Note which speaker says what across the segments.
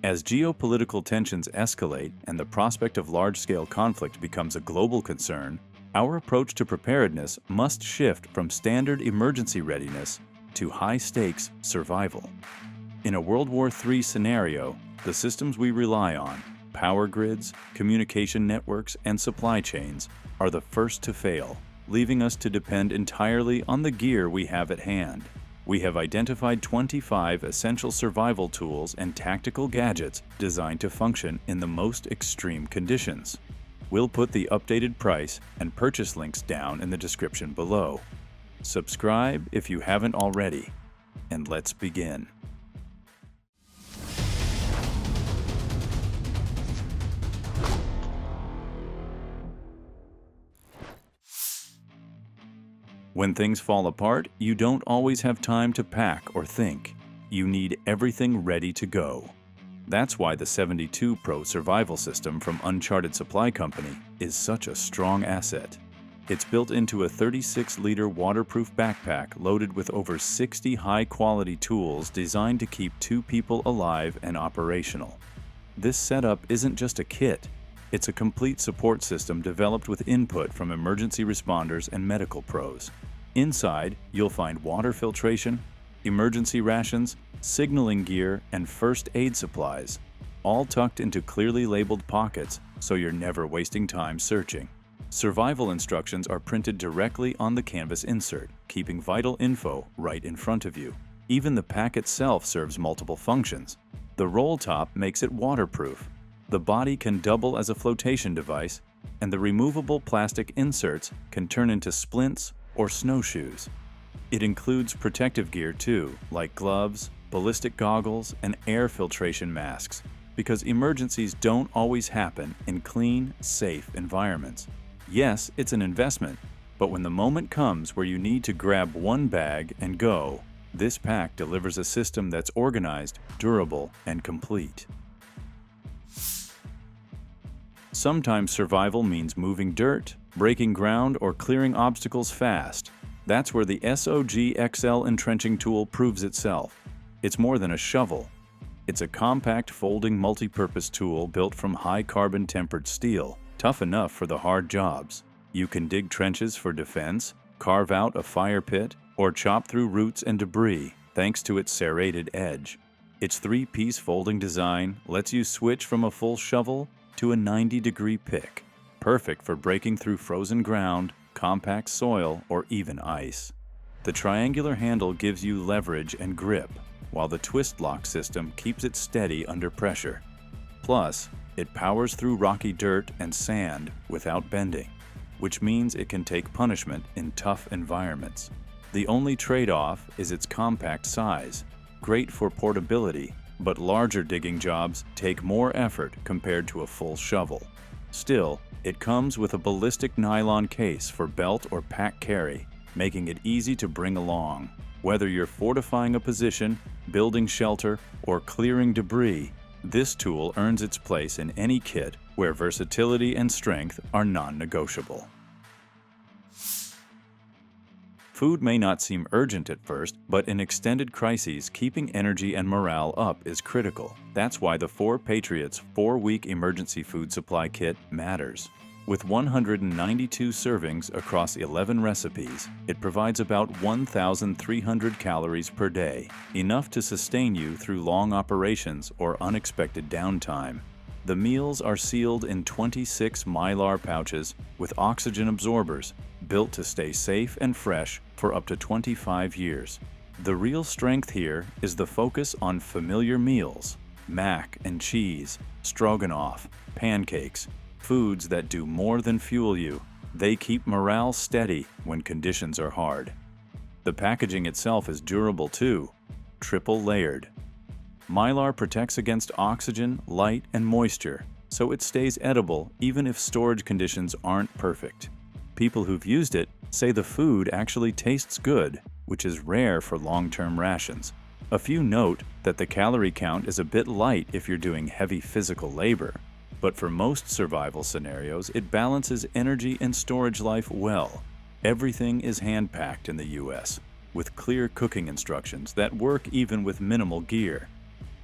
Speaker 1: As geopolitical tensions escalate and the prospect of large-scale conflict becomes a global concern, our approach to preparedness must shift from standard emergency readiness to high-stakes survival. In a World War III scenario, the systems we rely on, power grids, communication networks, and supply chains, are the first to fail, leaving us to depend entirely on the gear we have at hand. We have identified 25 essential survival tools and tactical gadgets designed to function in the most extreme conditions. We'll put the updated price and purchase links down in the description below. Subscribe if you haven't already, and let's begin. When things fall apart, you don't always have time to pack or think. You need everything ready to go. That's why the 72 Pro survival system from Uncharted Supply Company is such a strong asset. It's built into a 36-liter waterproof backpack loaded with over 60 high-quality tools designed to keep 2 people alive and operational. This setup isn't just a kit. It's a complete support system developed with input from emergency responders and medical pros. Inside, you'll find water filtration, emergency rations, signaling gear, and first aid supplies, all tucked into clearly labeled pockets so you're never wasting time searching. Survival instructions are printed directly on the canvas insert, keeping vital info right in front of you. Even the pack itself serves multiple functions. The roll top makes it waterproof. The body can double as a flotation device, and the removable plastic inserts can turn into splints or snowshoes. It includes protective gear too, like gloves, ballistic goggles, and air filtration masks, because emergencies don't always happen in clean, safe environments. Yes, it's an investment, but when the moment comes where you need to grab one bag and go, this pack delivers a system that's organized, durable, and complete. Sometimes survival means moving dirt, breaking ground, or clearing obstacles fast. That's where the SOG XL Entrenching Tool proves itself. It's more than a shovel. It's a compact folding multi-purpose tool built from high-carbon tempered steel, tough enough for the hard jobs. You can dig trenches for defense, carve out a fire pit, or chop through roots and debris thanks to its serrated edge. Its 3-piece folding design lets you switch from a full shovel to a 90-degree pick, perfect for breaking through frozen ground, compact soil, or even ice. The triangular handle gives you leverage and grip, while the twist lock system keeps it steady under pressure. Plus, it powers through rocky dirt and sand without bending, which means it can take punishment in tough environments. The only trade-off is its compact size, great for portability, but larger digging jobs take more effort compared to a full shovel. Still, it comes with a ballistic nylon case for belt or pack carry, making it easy to bring along. Whether you're fortifying a position, building shelter, or clearing debris, this tool earns its place in any kit where versatility and strength are non-negotiable. Food may not seem urgent at first, but in extended crises, keeping energy and morale up is critical. That's why the 4 Patriots 4-week emergency food supply kit matters. With 192 servings across 11 recipes, it provides about 1,300 calories per day, enough to sustain you through long operations or unexpected downtime. The meals are sealed in 26 Mylar pouches with oxygen absorbers, built to stay safe and fresh for up to 25 years. The real strength here is the focus on familiar meals: mac and cheese, stroganoff, pancakes, foods that do more than fuel you. They keep morale steady when conditions are hard. The packaging itself is durable too, triple layered. Mylar protects against oxygen, light, and moisture, so it stays edible even if storage conditions aren't perfect. People who've used it say the food actually tastes good, which is rare for long-term rations. A few note that the calorie count is a bit light if you're doing heavy physical labor, but for most survival scenarios, it balances energy and storage life well. Everything is hand-packed in the US, with clear cooking instructions that work even with minimal gear.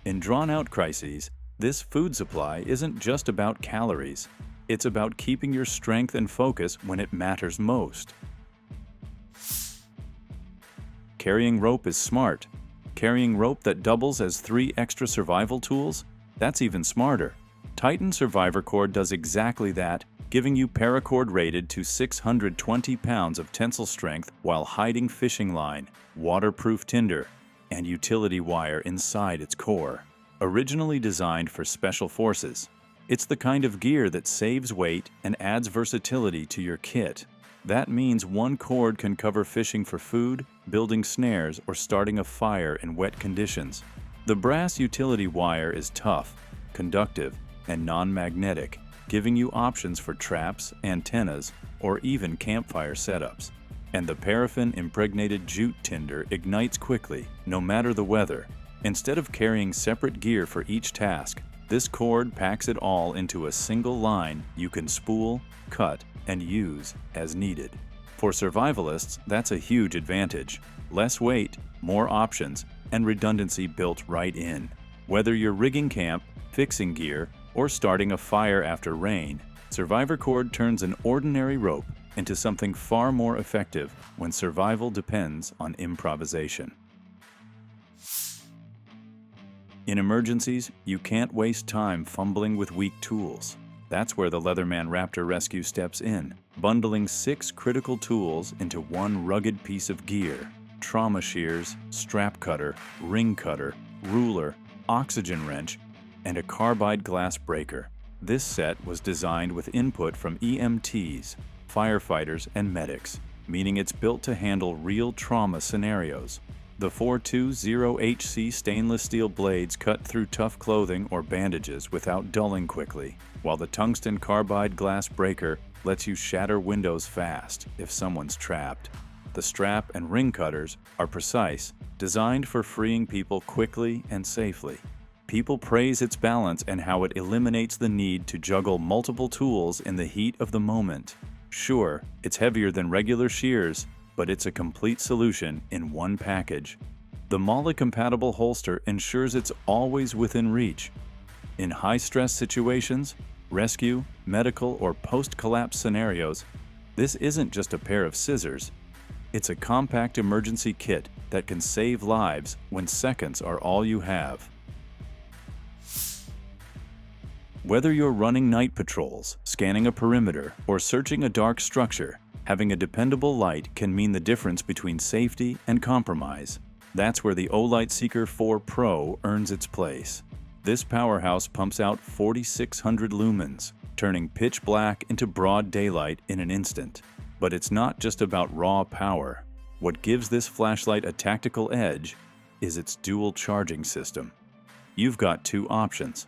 Speaker 1: In drawn-out crises, This food supply isn't just about calories. It's about keeping your strength and focus when it matters most. Carrying rope is smart. Carrying rope that doubles as 3 extra survival tools? That's even smarter. Titan Survivorcord does exactly that, giving you paracord rated to 620 pounds of tensile strength while hiding fishing line, waterproof tinder, and utility wire inside its core. Originally designed for special forces, it's the kind of gear that saves weight and adds versatility to your kit. That means one cord can cover fishing for food, building snares, or starting a fire in wet conditions. The brass utility wire is tough, conductive, and non-magnetic, giving you options for traps, antennas, or even campfire setups. And the paraffin-impregnated jute tinder ignites quickly, no matter the weather. Instead of carrying separate gear for each task, this cord packs it all into a single line you can spool, cut, and use as needed. For survivalists, that's a huge advantage. Less weight, more options, and redundancy built right in. Whether you're rigging camp, fixing gear, or starting a fire after rain, Survivorcord turns an ordinary rope into something far more effective when survival depends on improvisation. In emergencies, you can't waste time fumbling with weak tools. That's where the Leatherman Raptor Rescue steps in, bundling 6 critical tools into one rugged piece of gear: trauma shears, strap cutter, ring cutter, ruler, oxygen wrench, and a carbide glass breaker. This set was designed with input from EMTs, firefighters, and medics, meaning it's built to handle real trauma scenarios. The 420HC stainless steel blades cut through tough clothing or bandages without dulling quickly, while the tungsten carbide glass breaker lets you shatter windows fast if someone's trapped. The strap and ring cutters are precise, designed for freeing people quickly and safely. People praise its balance and how it eliminates the need to juggle multiple tools in the heat of the moment. Sure, it's heavier than regular shears, but it's a complete solution in one package. The MOLLE-compatible holster ensures it's always within reach. In high-stress situations, rescue, medical, or post-collapse scenarios, this isn't just a pair of scissors. It's a compact emergency kit that can save lives when seconds are all you have. Whether you're running night patrols, scanning a perimeter, or searching a dark structure, having a dependable light can mean the difference between safety and compromise. That's where the Olight Seeker 4 Pro earns its place. This powerhouse pumps out 4,600 lumens, turning pitch black into broad daylight in an instant. But it's not just about raw power. What gives this flashlight a tactical edge is its dual charging system. You've got 2 options.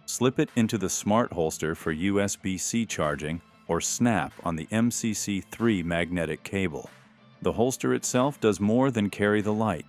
Speaker 1: Slip it into the smart holster for USB-C charging, or snap on the MCC3 magnetic cable. The holster itself does more than carry the light.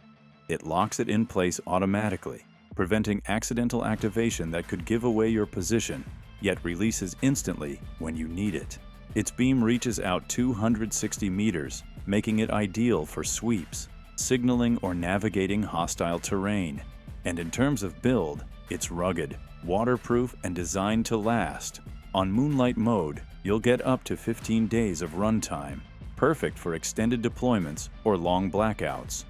Speaker 1: It locks it in place automatically, preventing accidental activation that could give away your position, yet releases instantly when you need it. Its beam reaches out 260 meters, making it ideal for sweeps, signaling, or navigating hostile terrain. And in terms of build, it's rugged, waterproof, and designed to last. On Moonlight mode, you'll get up to 15 days of runtime, perfect for extended deployments or long blackouts.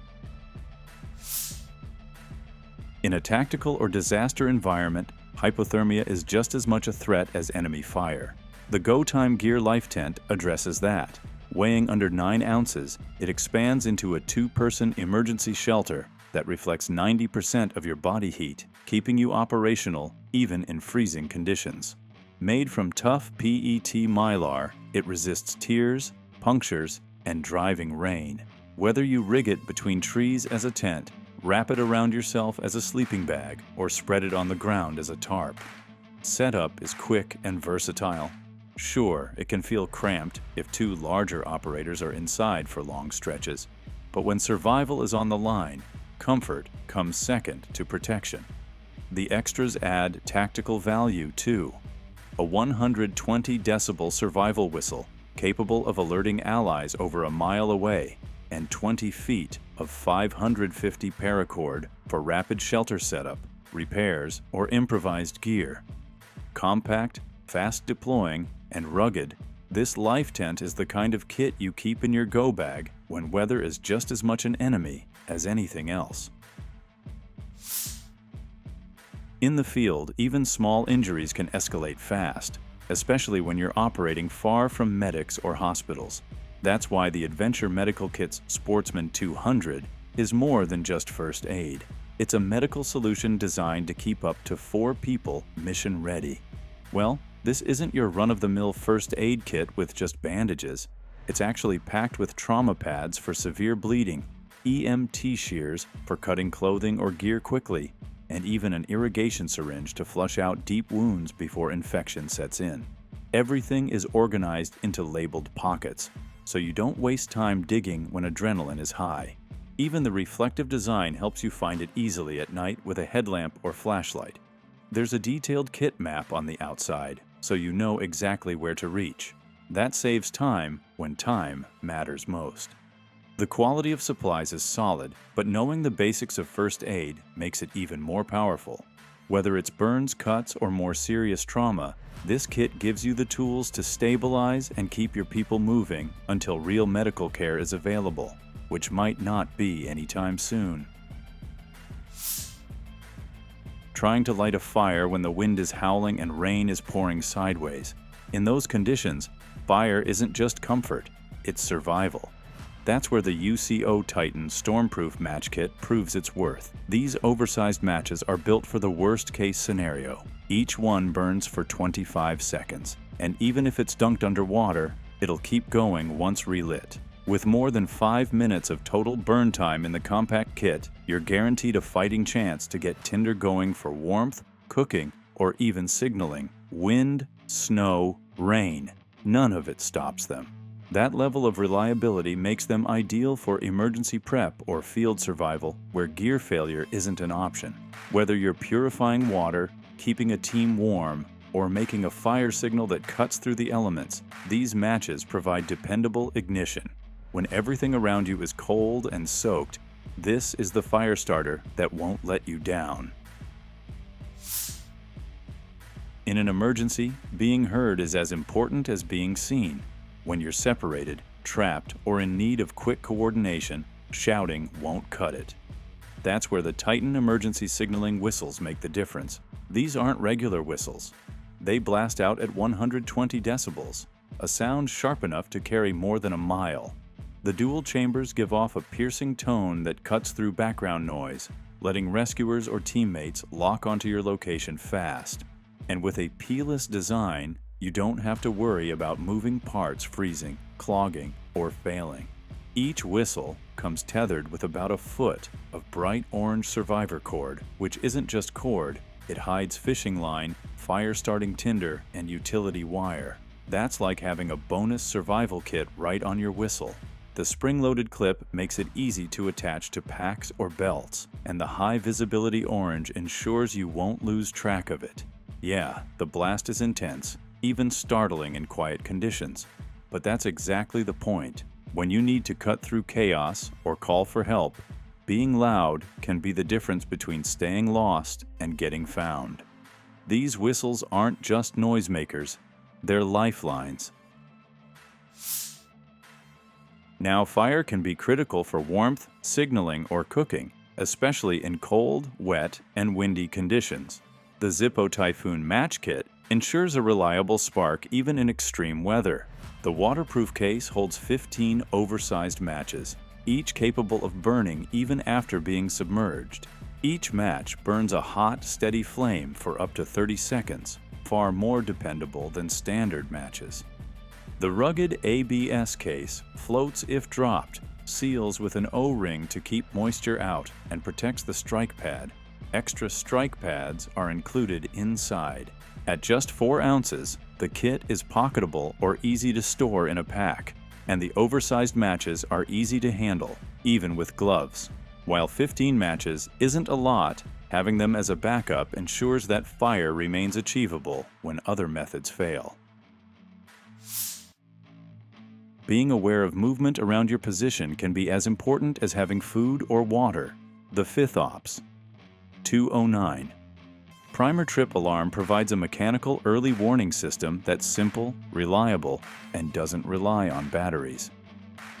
Speaker 1: In a tactical or disaster environment, hypothermia is just as much a threat as enemy fire. The Go Time Gear Life Tent addresses that. Weighing under 9 ounces, it expands into a 2-person emergency shelter that reflects 90% of your body heat, keeping you operational even in freezing conditions. Made from tough PET mylar, it resists tears, punctures, and driving rain. Whether you rig it between trees as a tent, wrap it around yourself as a sleeping bag, or spread it on the ground as a tarp, setup is quick and versatile. Sure, it can feel cramped if 2 larger operators are inside for long stretches, but when survival is on the line, comfort comes second to protection. The extras add tactical value too. A 120 decibel survival whistle capable of alerting allies over a mile away, and 20 feet of 550 paracord for rapid shelter setup. repairs, or improvised gear. Compact, fast deploying, and rugged, this life tent is the kind of kit you keep in your go bag when weather is just as much an enemy as anything else. In the field, even small injuries can escalate fast, especially when you're operating far from medics or hospitals. That's why the Adventure Medical Kit's Sportsman 200 is more than just first aid. It's a medical solution designed to keep up to 4 people mission ready. Well, this isn't your run-of-the-mill first aid kit with just bandages. It's actually packed with trauma pads for severe bleeding, EMT shears for cutting clothing or gear quickly, and even an irrigation syringe to flush out deep wounds before infection sets in. Everything is organized into labeled pockets, so you don't waste time digging when adrenaline is high. Even the reflective design helps you find it easily at night with a headlamp or flashlight. There's a detailed kit map on the outside, so you know exactly where to reach. That saves time when time matters most. The quality of supplies is solid, but knowing the basics of first aid makes it even more powerful. Whether it's burns, cuts, or more serious trauma, this kit gives you the tools to stabilize and keep your people moving until real medical care is available, which might not be anytime soon. Trying to light a fire when the wind is howling and rain is pouring sideways. In those conditions, fire isn't just comfort, it's survival. That's where the UCO Titan Stormproof match kit proves its worth. These oversized matches are built for the worst-case scenario. Each one burns for 25 seconds, and even if it's dunked underwater, it'll keep going once relit. With more than 5 minutes of total burn time in the compact kit, you're guaranteed a fighting chance to get tinder going for warmth, cooking, or even signaling. Wind, snow, rain, none of it stops them. That level of reliability makes them ideal for emergency prep or field survival where gear failure isn't an option. Whether you're purifying water, keeping a team warm, or making a fire signal that cuts through the elements, these matches provide dependable ignition. When everything around you is cold and soaked, this is the fire starter that won't let you down. In an emergency, being heard is as important as being seen. When you're separated, trapped, or in need of quick coordination, shouting won't cut it. That's where the Titan emergency signaling whistles make the difference. These aren't regular whistles. They blast out at 120 decibels, a sound sharp enough to carry more than a mile. The dual chambers give off a piercing tone that cuts through background noise, letting rescuers or teammates lock onto your location fast. And with a P-less design, you don't have to worry about moving parts freezing, clogging, or failing. Each whistle comes tethered with about a foot of bright orange Survivorcord, which isn't just cord, it hides fishing line, fire-starting tinder, and utility wire. That's like having a bonus survival kit right on your whistle. The spring-loaded clip makes it easy to attach to packs or belts, and the high-visibility orange ensures you won't lose track of it. Yeah, the blast is intense, even startling in quiet conditions. But that's exactly the point. When you need to cut through chaos or call for help, being loud can be the difference between staying lost and getting found. These whistles aren't just noisemakers, they're lifelines. Now, fire can be critical for warmth, signaling, or cooking, especially in cold, wet, and windy conditions. The Zippo Typhoon Match Kit ensures a reliable spark even in extreme weather. The waterproof case holds 15 oversized matches, each capable of burning even after being submerged. Each match burns a hot, steady flame for up to 30 seconds, far more dependable than standard matches. The rugged ABS case floats if dropped, seals with an O-ring to keep moisture out, and protects the strike pad. Extra strike pads are included inside. At just 4 ounces, the kit is pocketable or easy to store in a pack, and the oversized matches are easy to handle, even with gloves. While 15 matches isn't a lot, having them as a backup ensures that fire remains achievable when other methods fail. Being aware of movement around your position can be as important as having food or water. The Fith Ops 209 Primer Trip Alarm provides a mechanical early warning system that's simple, reliable, and doesn't rely on batteries.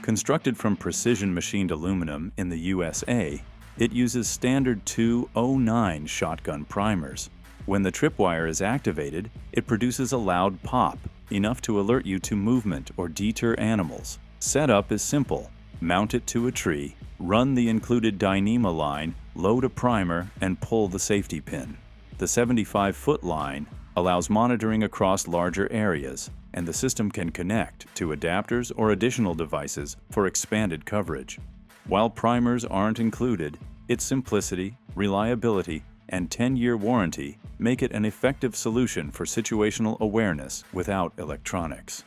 Speaker 1: Constructed from precision machined aluminum in the USA, it uses standard 209 shotgun primers. When the tripwire is activated, it produces a loud pop, enough to alert you to movement or deter animals. Setup is simple. Mount it to a tree, run the included Dyneema line, load a primer, and pull the safety pin. The 75-foot line allows monitoring across larger areas, and the system can connect to adapters or additional devices for expanded coverage. While primers aren't included, its simplicity, reliability, and 10-year warranty make it an effective solution for situational awareness without electronics.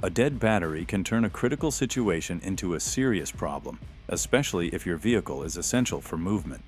Speaker 1: A dead battery can turn a critical situation into a serious problem, especially if your vehicle is essential for movement.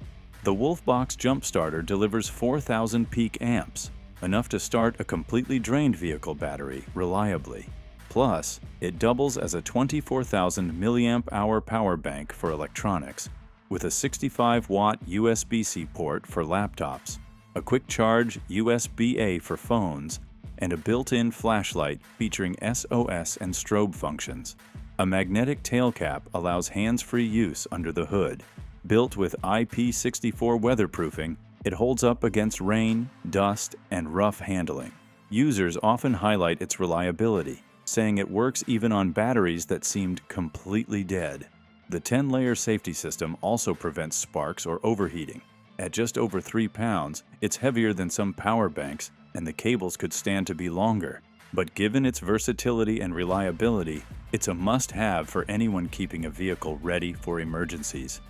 Speaker 1: The Wolfbox Jump Starter delivers 4,000 peak amps, enough to start a completely drained vehicle battery reliably. Plus, it doubles as a 24,000 mAh power bank for electronics, with a 65-watt USB-C port for laptops, a quick charge USB-A for phones, and a built-in flashlight featuring SOS and strobe functions. A magnetic tail cap allows hands-free use under the hood. Built with IP64 weatherproofing, it holds up against rain, dust, and rough handling. Users often highlight its reliability, saying it works even on batteries that seemed completely dead. The 10-layer safety system also prevents sparks or overheating. At just over 3 pounds, it's heavier than some power banks, and the cables could stand to be longer. But given its versatility and reliability, it's a must-have for anyone keeping a vehicle ready for emergencies.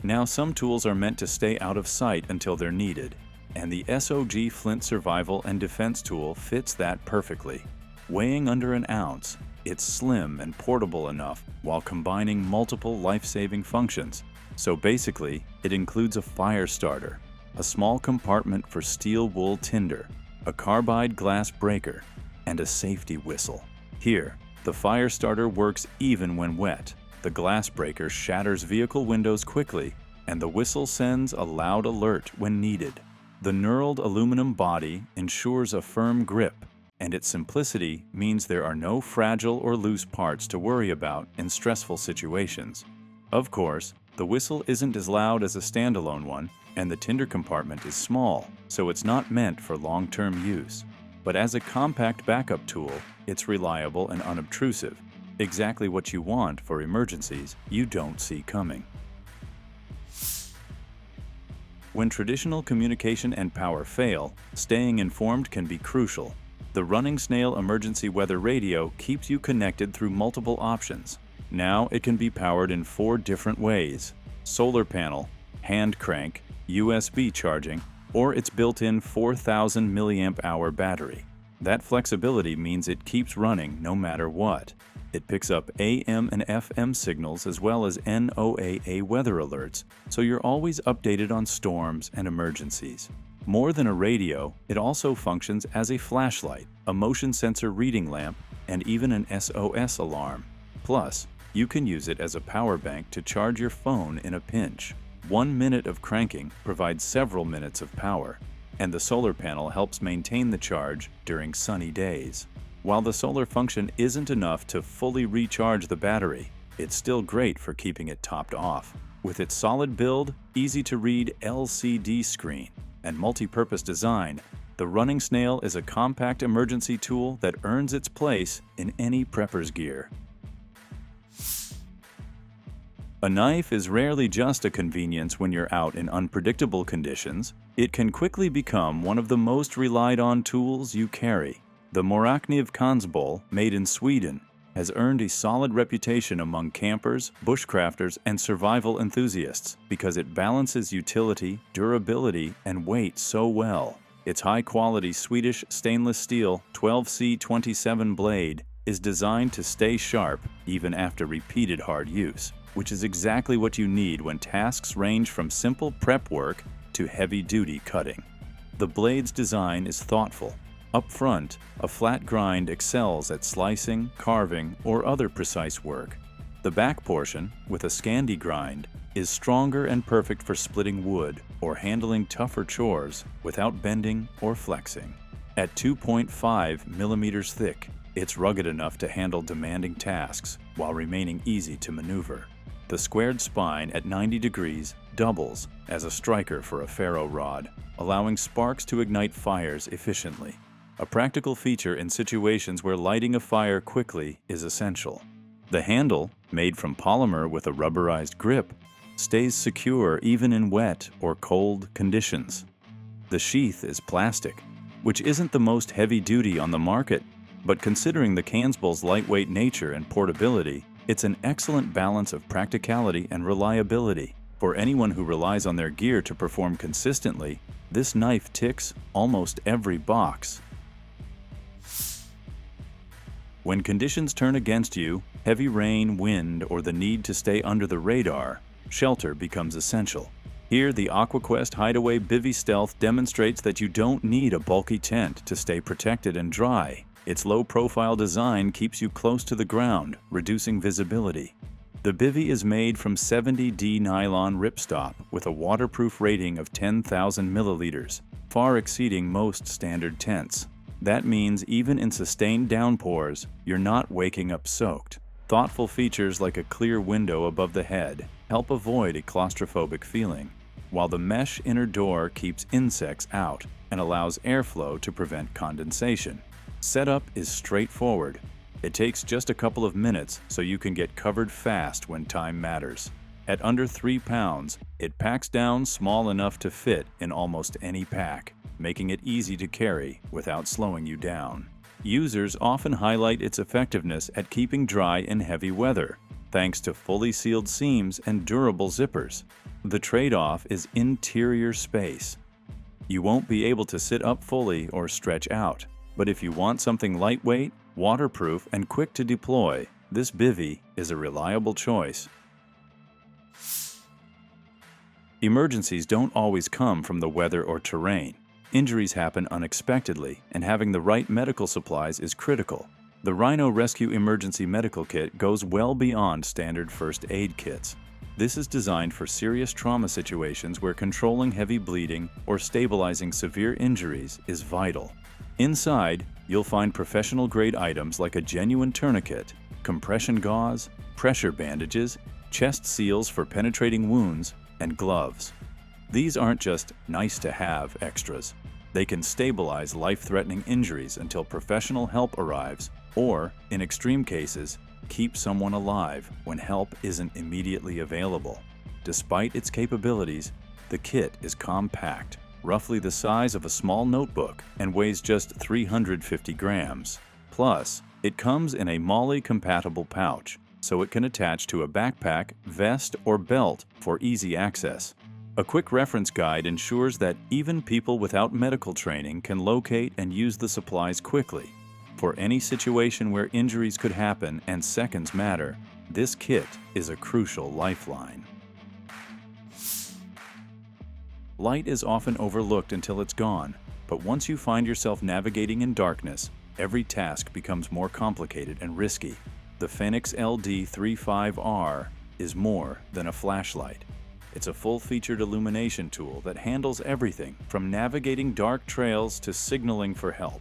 Speaker 1: Now, some tools are meant to stay out of sight until they're needed, and the SOG Flint Survival and Defense Tool fits that perfectly. Weighing under an ounce, it's slim and portable enough while combining multiple life-saving functions. So basically, it includes a fire starter, a small compartment for steel wool tinder, a carbide glass breaker, and a safety whistle. Here, the fire starter works even when wet. The glass breaker shatters vehicle windows quickly, and the whistle sends a loud alert when needed. The knurled aluminum body ensures a firm grip, and its simplicity means there are no fragile or loose parts to worry about in stressful situations. Of course, the whistle isn't as loud as a standalone one, and the tinder compartment is small, so it's not meant for long-term use. But as a compact backup tool, it's reliable and unobtrusive. Exactly what you want for emergencies you don't see coming. When traditional communication and power fail, staying informed can be crucial. The RunningSnail emergency weather radio keeps you connected through multiple options. Now it can be powered in 4 different ways: solar panel, hand crank, USB charging, or its built-in 4,000 mAh battery. That flexibility means it keeps running no matter what. It picks up AM and FM signals as well as NOAA weather alerts, so you're always updated on storms and emergencies. More than a radio, it also functions as a flashlight, a motion sensor reading lamp, and even an SOS alarm. Plus, you can use it as a power bank to charge your phone in a pinch. 1 minute of cranking provides several minutes of power, and the solar panel helps maintain the charge during sunny days. While the solar function isn't enough to fully recharge the battery, it's still great for keeping it topped off. With its solid build, easy-to-read LCD screen, and multi-purpose design, the RunningSnail is a compact emergency tool that earns its place in any prepper's gear. A knife is rarely just a convenience when you're out in unpredictable conditions. It can quickly become one of the most relied-on tools you carry. The Morakniv Kansbol, made in Sweden, has earned a solid reputation among campers, bushcrafters, and survival enthusiasts because it balances utility, durability, and weight so well. Its high-quality Swedish stainless steel 12C27 blade is designed to stay sharp even after repeated hard use, which is exactly what you need when tasks range from simple prep work to heavy-duty cutting. The blade's design is thoughtful. Up front, a flat grind excels at slicing, carving, or other precise work. The back portion, with a Scandi grind, is stronger and perfect for splitting wood or handling tougher chores without bending or flexing. At 2.5 millimeters thick, it's rugged enough to handle demanding tasks while remaining easy to maneuver. The squared spine at 90 degrees doubles as a striker for a ferro rod, allowing sparks to ignite fires efficiently. A practical feature in situations where lighting a fire quickly is essential. The handle, made from polymer with a rubberized grip, stays secure even in wet or cold conditions. The sheath is plastic, which isn't the most heavy-duty on the market, but considering the Kansbol's lightweight nature and portability, it's an excellent balance of practicality and reliability. For anyone who relies on their gear to perform consistently, this knife ticks almost every box. When conditions turn against you, heavy rain, wind, or the need to stay under the radar, shelter becomes essential. Here, the AquaQuest Hideaway Bivy Stealth demonstrates that you don't need a bulky tent to stay protected and dry. Its low-profile design keeps you close to the ground, reducing visibility. The Bivy is made from 70D nylon ripstop with a waterproof rating of 10,000 milliliters, far exceeding most standard tents. That means even in sustained downpours, you're not waking up soaked. Thoughtful features like a clear window above the head help avoid a claustrophobic feeling, while the mesh inner door keeps insects out and allows airflow to prevent condensation. Setup is straightforward. It takes just a couple of minutes so you can get covered fast when time matters. At under 3 pounds, it packs down small enough to fit in almost any pack, making it easy to carry without slowing you down. Users often highlight its effectiveness at keeping dry in heavy weather, thanks to fully sealed seams and durable zippers. The trade-off is interior space. You won't be able to sit up fully or stretch out, but if you want something lightweight, waterproof, and quick to deploy, this Bivy is a reliable choice. Emergencies don't always come from the weather or terrain. Injuries happen unexpectedly, and having the right medical supplies is critical. The Rhino Rescue Emergency Medical Kit goes well beyond standard first aid kits. This is designed for serious trauma situations where controlling heavy bleeding or stabilizing severe injuries is vital. Inside, you'll find professional-grade items like a genuine tourniquet, compression gauze, pressure bandages, chest seals for penetrating wounds, and gloves. These aren't just nice-to-have extras. They can stabilize life-threatening injuries until professional help arrives, or, in extreme cases, keep someone alive when help isn't immediately available. Despite its capabilities, the kit is compact, roughly the size of a small notebook, and weighs just 350 grams. Plus, it comes in a MOLLE-compatible pouch, so it can attach to a backpack, vest, or belt for easy access. A quick reference guide ensures that even people without medical training can locate and use the supplies quickly. For any situation where injuries could happen and seconds matter, this kit is a crucial lifeline. Light is often overlooked until it's gone, but once you find yourself navigating in darkness, every task becomes more complicated and risky. The Fenix LD35R is more than a flashlight. It's a full-featured illumination tool that handles everything from navigating dark trails to signaling for help.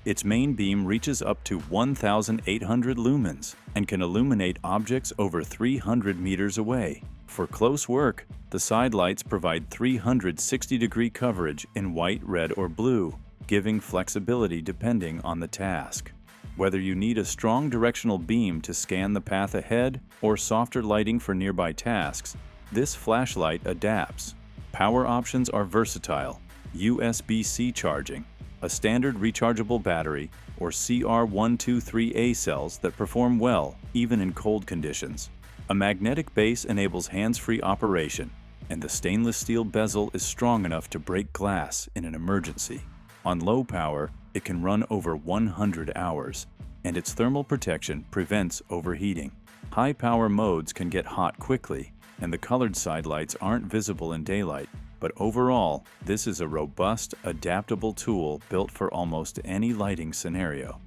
Speaker 1: Its main beam reaches up to 1,800 lumens and can illuminate objects over 300 meters away. For close work, the side lights provide 360-degree coverage in white, red, or blue, giving flexibility depending on the task. Whether you need a strong directional beam to scan the path ahead or softer lighting for nearby tasks, this flashlight adapts. Power options are versatile: USB-C charging, a standard rechargeable battery, or CR123A cells that perform well even in cold conditions. A magnetic base enables hands-free operation, and the stainless steel bezel is strong enough to break glass in an emergency. On low power, it can run over 100 hours, and its thermal protection prevents overheating. High-power modes can get hot quickly, and the colored side lights aren't visible in daylight, but overall, this is a robust, adaptable tool built for almost any lighting scenario.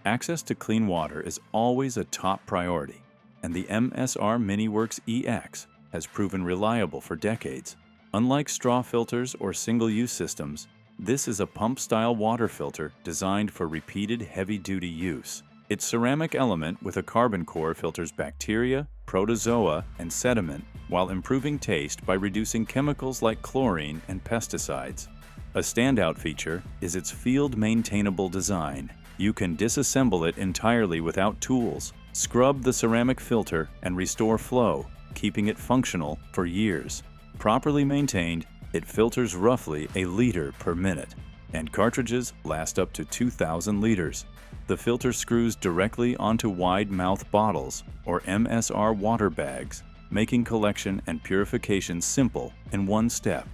Speaker 1: Access to clean water is always a top priority. and the MSR MiniWorks EX has proven reliable for decades. Unlike straw filters or single-use systems, this is a pump-style water filter designed for repeated heavy-duty use. Its ceramic element with a carbon core filters bacteria, protozoa, and sediment while improving taste by reducing chemicals like chlorine and pesticides. A standout feature is its field-maintainable design. You can disassemble it entirely without tools, scrub the ceramic filter, and restore flow, keeping it functional for years. Properly maintained, it filters roughly a liter per minute, and cartridges last up to 2,000 liters. The filter screws directly onto wide-mouth bottles, or MSR water bags, making collection and purification simple in one step.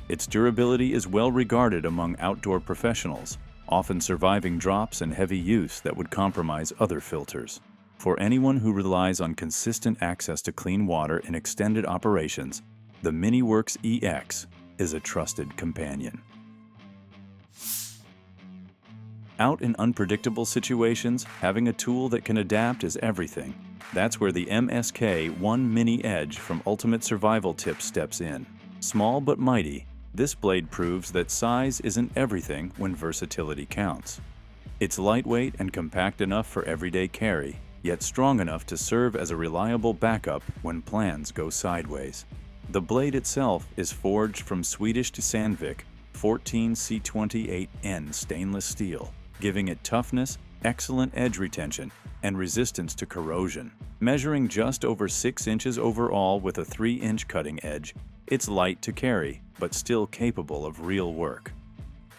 Speaker 1: Its durability is well regarded among outdoor professionals, often surviving drops and heavy use that would compromise other filters. For anyone who relies on consistent access to clean water in extended operations, the MiniWorks EX is a trusted companion. Out in unpredictable situations, having a tool that can adapt is everything. That's where the MSK-1 Mini Edge from Ultimate Survival Tips steps in. Small but mighty, this blade proves that size isn't everything when versatility counts. It's lightweight and compact enough for everyday carry, yet strong enough to serve as a reliable backup when plans go sideways. The blade itself is forged from Swedish to Sandvik 14C28N stainless steel, giving it toughness, excellent edge retention, and resistance to corrosion. Measuring just over 6 inches overall with a 3-inch cutting edge, it's light to carry, but still capable of real work.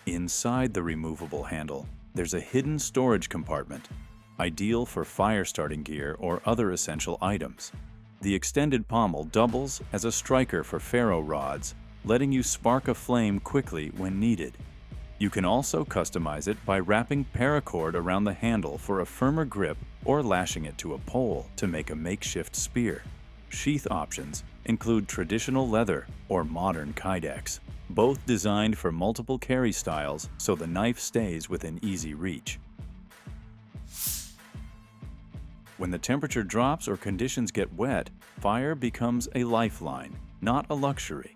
Speaker 1: Inside the removable handle, there's a hidden storage compartment, ideal for fire-starting gear or other essential items. The extended pommel doubles as a striker for ferro rods, letting you spark a flame quickly when needed. You can also customize it by wrapping paracord around the handle for a firmer grip or lashing it to a pole to make a makeshift spear. Sheath options include traditional leather or modern kydex, both designed for multiple carry styles so the knife stays within easy reach. When the temperature drops or conditions get wet, fire becomes a lifeline, not a luxury.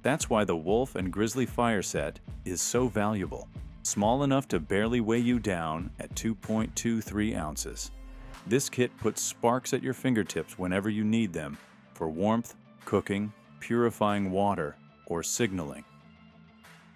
Speaker 1: That's why the Wolf and Grizzly fire set is so valuable. Small enough to barely weigh you down at 2.23 ounces. This kit puts sparks at your fingertips whenever you need them for warmth, cooking, purifying water, or signaling.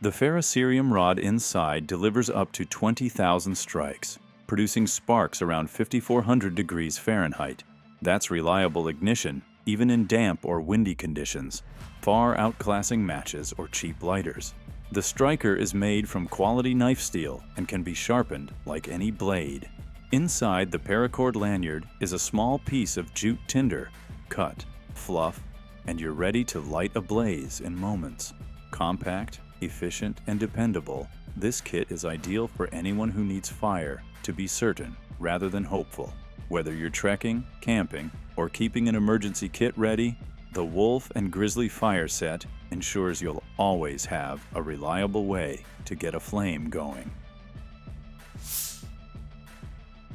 Speaker 1: The ferrocerium rod inside delivers up to 20,000 strikes, producing sparks around 5,400 degrees Fahrenheit. That's reliable ignition, even in damp or windy conditions, far outclassing matches or cheap lighters. The striker is made from quality knife steel and can be sharpened like any blade. Inside the paracord lanyard is a small piece of jute tinder. Cut, fluff, and you're ready to light a blaze in moments. Compact, efficient, and dependable, this kit is ideal for anyone who needs fire to be certain rather than hopeful. Whether you're trekking, camping, or keeping an emergency kit ready, the Wolf and Grizzly fire set ensures you'll always have a reliable way to get a flame going.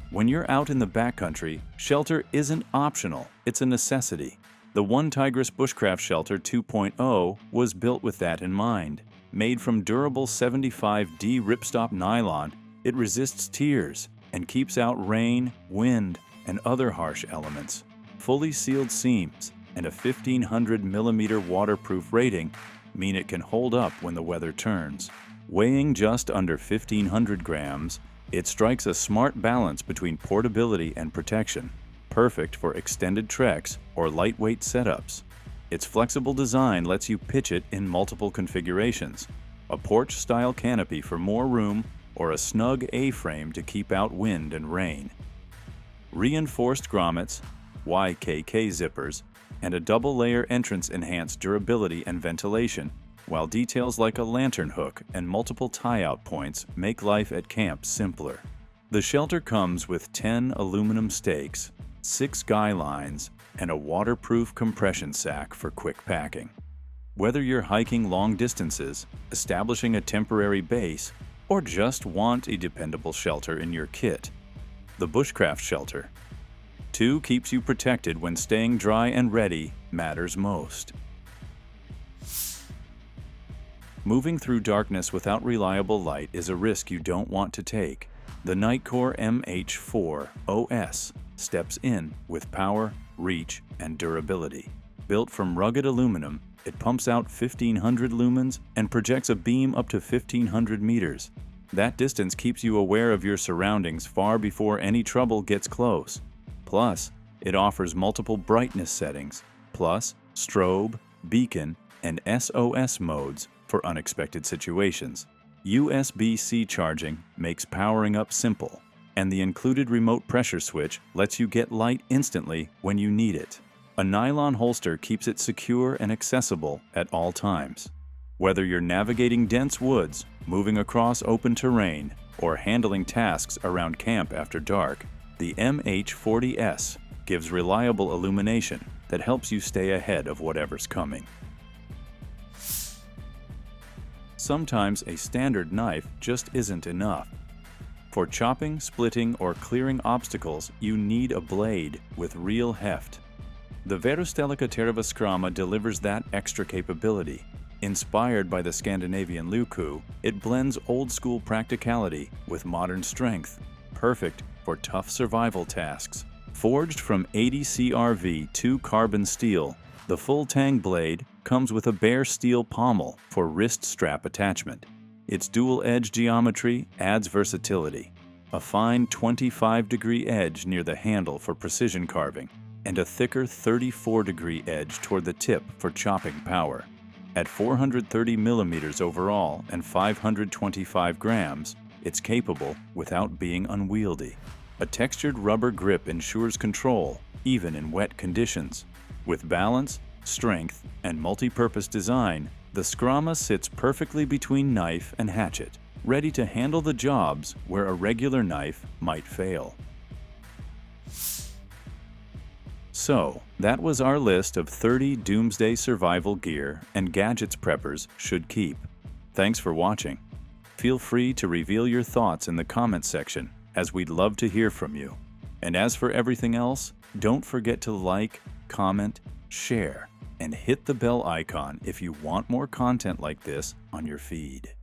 Speaker 1: When you're out in the backcountry, shelter isn't optional, it's a necessity. The OneTigris Bushcraft Shelter 2.0 was built with that in mind. Made from durable 75D ripstop nylon, it resists tears and keeps out rain, wind, and other harsh elements. Fully sealed seams and a 1,500 millimeter waterproof rating mean it can hold up when the weather turns. Weighing just under 1,500 grams, it strikes a smart balance between portability and protection, perfect for extended treks or lightweight setups. Its flexible design lets you pitch it in multiple configurations, a porch-style canopy for more room or a snug A-frame to keep out wind and rain. Reinforced grommets, YKK zippers, and a double-layer entrance enhance durability and ventilation, while details like a lantern hook and multiple tie-out points make life at camp simpler. The shelter comes with 10 aluminum stakes, 6 guy lines, and a waterproof compression sack for quick packing. Whether you're hiking long distances, establishing a temporary base, or just want a dependable shelter in your kit, the Bushcraft Shelter 2 keeps you protected when staying dry and ready matters most. Moving through darkness without reliable light is a risk you don't want to take. The Nitecore MH40S steps in with power, reach, and durability. Built from rugged aluminum, it pumps out 1500 lumens and projects a beam up to 1500 meters. That distance keeps you aware of your surroundings far before any trouble gets close. Plus, it offers multiple brightness settings, plus strobe, beacon, and SOS modes for unexpected situations. USB-C charging makes powering up simple, and the included remote pressure switch lets you get light instantly when you need it. A nylon holster keeps it secure and accessible at all times. Whether you're navigating dense woods, moving across open terrain, or handling tasks around camp after dark, the MH40S gives reliable illumination that helps you stay ahead of whatever's coming. Sometimes a standard knife just isn't enough. For chopping, splitting, or clearing obstacles, you need a blade with real heft. The Verusteleka Terävä Skrama delivers that extra capability. Inspired by the Scandinavian Luku, it blends old-school practicality with modern strength, perfect for tough survival tasks. Forged from 80 CRV2 carbon steel, the full-tang blade comes with a bare steel pommel for wrist strap attachment. Its dual-edge geometry adds versatility, a fine 25-degree edge near the handle for precision carving, and a thicker 34-degree edge toward the tip for chopping power. At 430 millimeters overall and 525 grams, it's capable without being unwieldy. A textured rubber grip ensures control, even in wet conditions. With balance, strength, and multi-purpose design, the Skrama sits perfectly between knife and hatchet, ready to handle the jobs where a regular knife might fail. So, that was our list of 30 Doomsday survival gear and gadgets preppers should keep. Thanks for watching. Feel free to reveal your thoughts in the comments section, as we'd love to hear from you. And as for everything else, don't forget to like, comment, share, and hit the bell icon if you want more content like this on your feed.